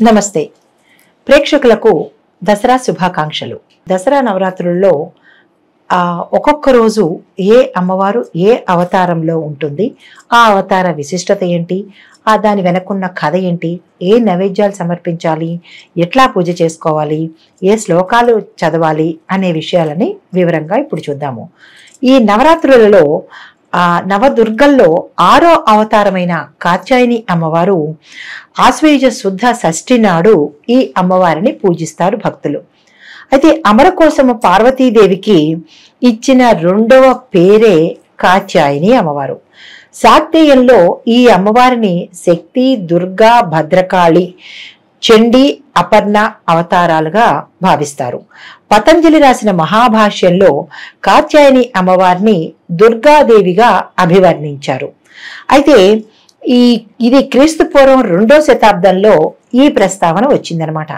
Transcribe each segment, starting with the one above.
నమస్తే ప్రేక్షకులకు దసరా శుభాకాంక్షలు. దసరా నవరాత్రుల్లో ఒక్కొక్క రోజు ఏ అమ్మవారు ఏ అవతారంలో ఉంటుంది, ఆ అవతార విశిష్టత ఏంటి, దాని వెనకున్న కథ ఏంటి, ఏ నైవేద్యాలు సమర్పించాలి, ఎట్లా పూజ చేసుకోవాలి, ఏ శ్లోకాలు చదవాలి అనే విషయాలని వివరంగా ఇప్పుడు చూద్దాము. ఈ నవరాత్రులలో నవదుర్గల్లో 6వ అవతారమైన కాత్యాయని అమ్మవారు ఆశ్వయుజ శుద్ధ షష్ఠి నాడు ఈ అమ్మవారిని పూజిస్తారు భక్తులు. అయితే అమర కోసము పార్వతీదేవికి ఇచ్చిన 2వ పేరే కాత్యాయని అమ్మవారు. శాక్తేయంలో ఈ అమ్మవారిని శక్తి, దుర్గా, భద్రకాళి, చండి, అపర్ణ అవతారాలుగా భావిస్తారు. పతంజలి రాసిన మహాభాష్యంలో కాత్యాయని అమ్మవారిని దుర్గాదేవిగా అభివర్ణించారు. అయితే ఇది క్రీస్తు పూర్వం 2వ శతాబ్దంలో ఈ ప్రస్తావన వచ్చిందనమాట.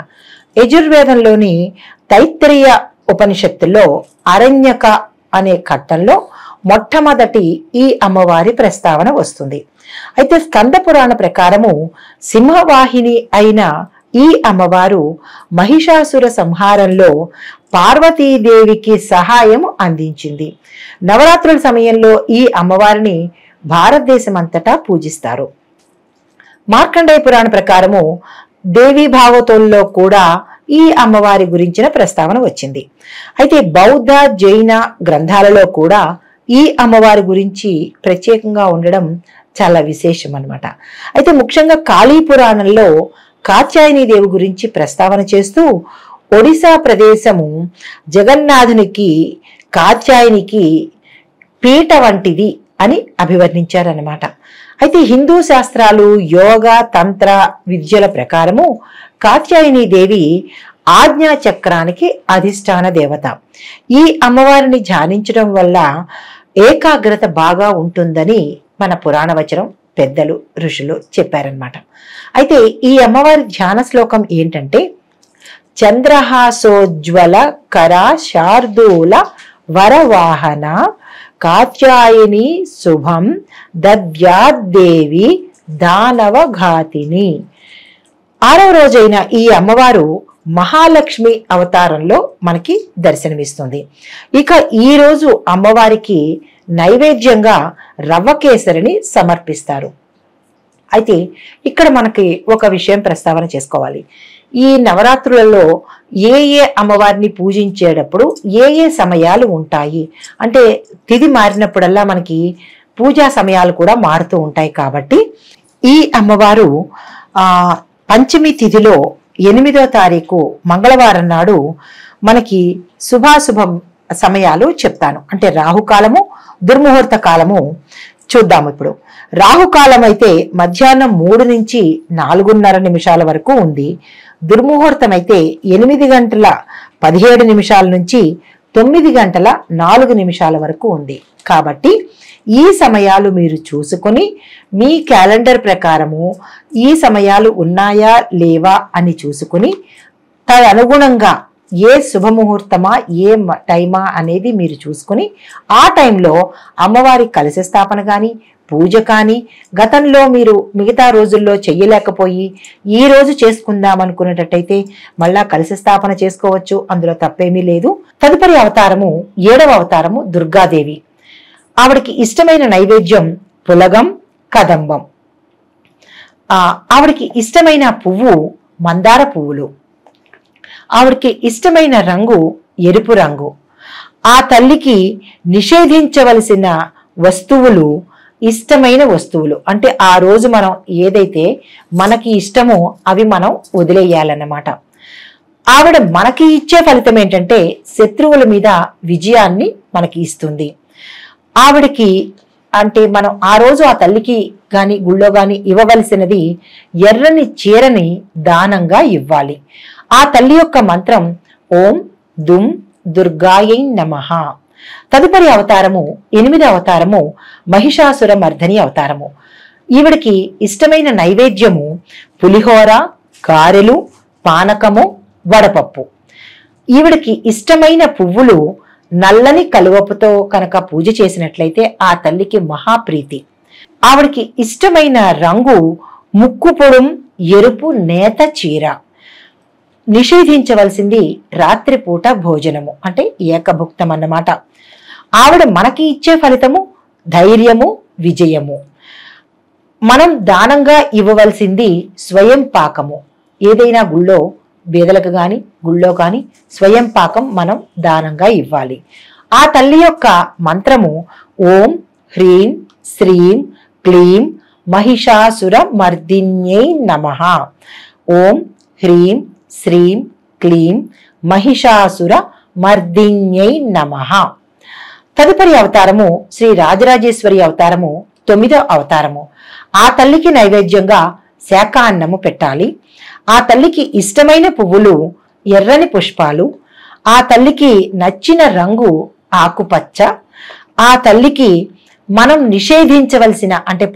యజుర్వేదంలోని తైత్తిరీయ ఉపనిషత్తులో అరణ్యక అనే ఘట్టంలో మొట్టమొదటి ఈ అమ్మవారి ప్రస్తావన వస్తుంది. అయితే స్కంద పురాణ ప్రకారము సింహవాహిని అయిన ఈ అమ్మవారు మహిషాసుర సంహారంలో పార్వతీదేవికి సహాయం అందించింది. నవరాత్రుల సమయంలో ఈ అమ్మవారిని భారతదేశం అంతటా పూజిస్తారు. మార్కండేయ పురాణ ప్రకారము దేవీ భాగవతంలో కూడా ఈ అమ్మవారి గురించిన ప్రస్తావన వచ్చింది. అయితే బౌద్ధ, జైన గ్రంథాలలో కూడా ఈ అమ్మవారి గురించి ప్రత్యేకంగా ఉండడం చాలా విశేషం అన్నమాట. అయితే ముఖ్యంగా కాళీ పురాణంలో కాత్యాయని దేవి గురించి ప్రస్తావన చేస్తూ ఒడిశా ప్రదేశము జగన్నాథునికి కాత్యాయనికి పీఠ వంటిది అని అభివర్ణించారన్నమాట. అయితే హిందూ శాస్త్రాలు, యోగ, తంత్ర విద్యల ప్రకారము కాత్యాయని దేవి ఆజ్ఞా చక్రానికి అధిష్టాన దేవత. ఈ అమ్మవారిని ధ్యానించడం వల్ల ఏకాగ్రత బాగా ఉంటుందని మన పురాణ వచనం పెద్దలు, ఋషులు చెప్పారనమాట. అయితే ఈ అమ్మవారి ధ్యాన శ్లోకం ఏంటంటే, చంద్రహాసోజ్వల కరా శార్దూల వరవాహన కాత్యాయని శుభం దద్యాద్దేవి దానవఘాతిని. 6వ రోజైన ఈ అమ్మవారు మహాలక్ష్మి అవతారంలో మనకి దర్శనమిస్తుంది. ఇక ఈ రోజు అమ్మవారికి నైవేద్యంగా రవ్వ కేసరిని సమర్పిస్తారు. అయితే ఇక్కడ మనకి ఒక విషయం ప్రస్తావన చేసుకోవాలి. ఈ నవరాత్రులలో ఏ అమ్మవారిని పూజించేటప్పుడు ఏ సమయాలు ఉంటాయి అంటే, తిథి మారినప్పుడల్లా మనకి పూజా సమయాలు కూడా మారుతూ ఉంటాయి. కాబట్టి ఈ అమ్మవారు పంచమి తిథిలో 8వ తారీఖు మంగళవారం నాడు మనకి శుభాశుభం సమయాలు చెప్తాను. అంటే రాహుకాలము, దుర్ముహూర్త కాలము చూద్దాము. ఇప్పుడు రాహుకాలం అయితే మధ్యాహ్నం 3 నుంచి 4:30 నిమిషాల వరకు ఉంది. దుర్ముహూర్తం అయితే 8 గంటల 17 నిమిషాల నుంచి 9 గంటల 4 నిమిషాల వరకు ఉంది. కాబట్టి ఈ సమయాలు మీరు చూసుకొని మీ క్యాలెండర్ ప్రకారము ఈ సమయాలు ఉన్నాయా లేవా అని చూసుకుని తదనుగుణంగా ఏ శుభముహూర్తమా ఏ టైమా అనేది మీరు చూసుకుని ఆ టైంలో అమ్మవారి కలశ స్థాపన కానీ, పూజ కానీ గతంలో మీరు మిగతా రోజుల్లో చెయ్యలేకపోయి ఈ రోజు చేసుకుందాం అనుకునేటట్టయితే మళ్ళా కలశ స్థాపన చేసుకోవచ్చు. అందులో తప్పేమీ లేదు. తదుపరి అవతారము 7వ అవతారము దుర్గాదేవి. ఆవిడకి ఇష్టమైన నైవేద్యం పులగం, కదంబం. ఆవిడకి ఇష్టమైన పువ్వు మందార పువ్వులు. ఆవిడకి ఇష్టమైన రంగు ఎరుపు రంగు. ఆ తల్లికి నిషేధించవలసిన వస్తువులు ఇష్టమైన వస్తువులు. అంటే ఆ రోజు మనం ఏదైతే మనకి ఇష్టమో అవి మనం వదిలేయాలన్నమాట. ఆవిడ మనకి ఇచ్చే ఫలితం ఏంటంటే శత్రువుల మీద విజయాన్ని మనకి ఇస్తుంది. ఆవిడకి అంటే మనం ఆ రోజు ఆ తల్లికి గాని గుళ్ళో గాని ఇవ్వవలసినది ఎర్రని చీరని దానంగా ఇవ్వాలి. ఆ తల్లి యొక్క మంత్రం ఓం దుం దుర్గాయై నమః. తదుపరి అవతారము 8వ అవతారము మహిషాసుర మర్ధని అవతారము. ఈవిడికి ఇష్టమైన నైవేద్యము పులిహోర, గారెలు, పానకము, వడపప్పు. ఈవిడికి ఇష్టమైన పువ్వులు నల్లని కలువపుతో కనుక పూజ చేసినట్లయితే ఆ తల్లికి మహాప్రీతి. ఆవిడికి ఇష్టమైన రంగు ముక్కు పొడుం ఎరుపు నేత చీర. నిషేధించవలసింది రాత్రిపూట భోజనము, అంటే ఏకభుక్తం అన్నమాట. ఆవిడ మనకి ఇచ్చే ఫలితము ధైర్యము, విజయము. మనం దానంగా ఇవ్వవలసింది స్వయం పాకము. ఏదైనా గుళ్ళో బేదలకు కానీ గుళ్ళో కానీ స్వయం పాకం మనం దానంగా ఇవ్వాలి. ఆ తల్లి యొక్క మంత్రము ఓం హ్రీం శ్రీం క్లీం మహిషాసుర మర్దిన్యై నమః. ఓం హ్రీం శ్రీం క్లీం మహిషాసుర మర్దిన్యై నమః. తదుపరి అవతారము శ్రీ రాజరాజేశ్వరి అవతారము, 9వ అవతారము. ఆ తల్లికి నైవేద్యంగా శాకాన్నము పెట్టాలి. ఆ తల్లికి ఇష్టమైన పువ్వులు ఎర్రని పుష్పాలు. ఆ తల్లికి నచ్చిన రంగు ఆకుపచ్చ. ఆ తల్లికి మనం నిషేధించవలసిన, అంటే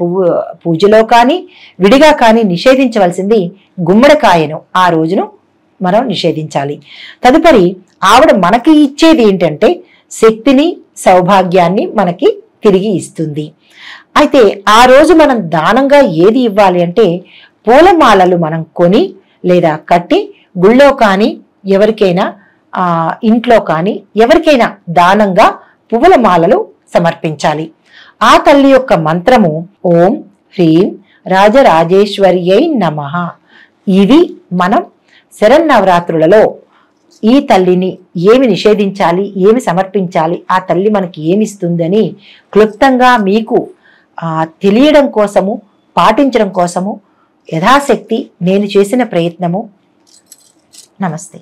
పూజలో కానీ విడిగా కానీ నిషేధించవలసింది గుమ్మడికాయను ఆ రోజును మనం నిషేధించాలి. తదుపరి ఆవిడ మనకి ఇచ్చేది ఏంటంటే శక్తిని, సౌభాగ్యాన్ని మనకి తిరిగి ఇస్తుంది. అయితే ఆ రోజు మనం దానంగా ఏది ఇవ్వాలి అంటే పూలమాలలు మనం కొని లేదా కట్టి గుళ్ళో కానీ ఎవరికైనా ఇంట్లో కానీ ఎవరికైనా దానంగా పువ్వుల మాలలు సమర్పించాలి. ఆ తల్లి యొక్క మంత్రము ఓం హ్రీం రాజరాజేశ్వర్యై నమః. ఇది మనం శరన్నవరాత్రులలో ఈ తల్లిని ఏమి నిషేధించాలి, ఏమి సమర్పించాలి, ఆ తల్లి మనకి ఏమిస్తుందని క్లుప్తంగా మీకు తెలియడం కోసము, పాటించడం కోసము యథాశక్తి నేను చేసిన ప్రయత్నము. నమస్తే.